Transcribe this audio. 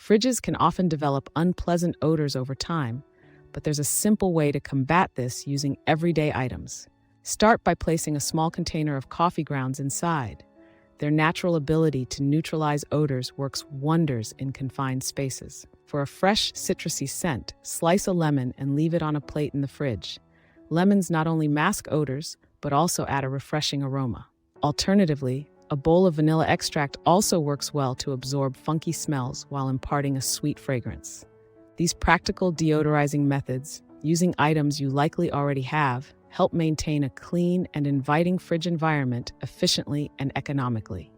Fridges can often develop unpleasant odors over time, but there's a simple way to combat this using everyday items. Start by placing a small container of coffee grounds inside. Their natural ability to neutralize odors works wonders in confined spaces. For a fresh, citrusy scent, slice a lemon and leave it on a plate in the fridge. Lemons not only mask odors, but also add a refreshing aroma. Alternatively, a bowl of vanilla extract also works well to absorb funky smells while imparting a sweet fragrance. These practical deodorizing methods, using items you likely already have, help maintain a clean and inviting fridge environment efficiently and economically.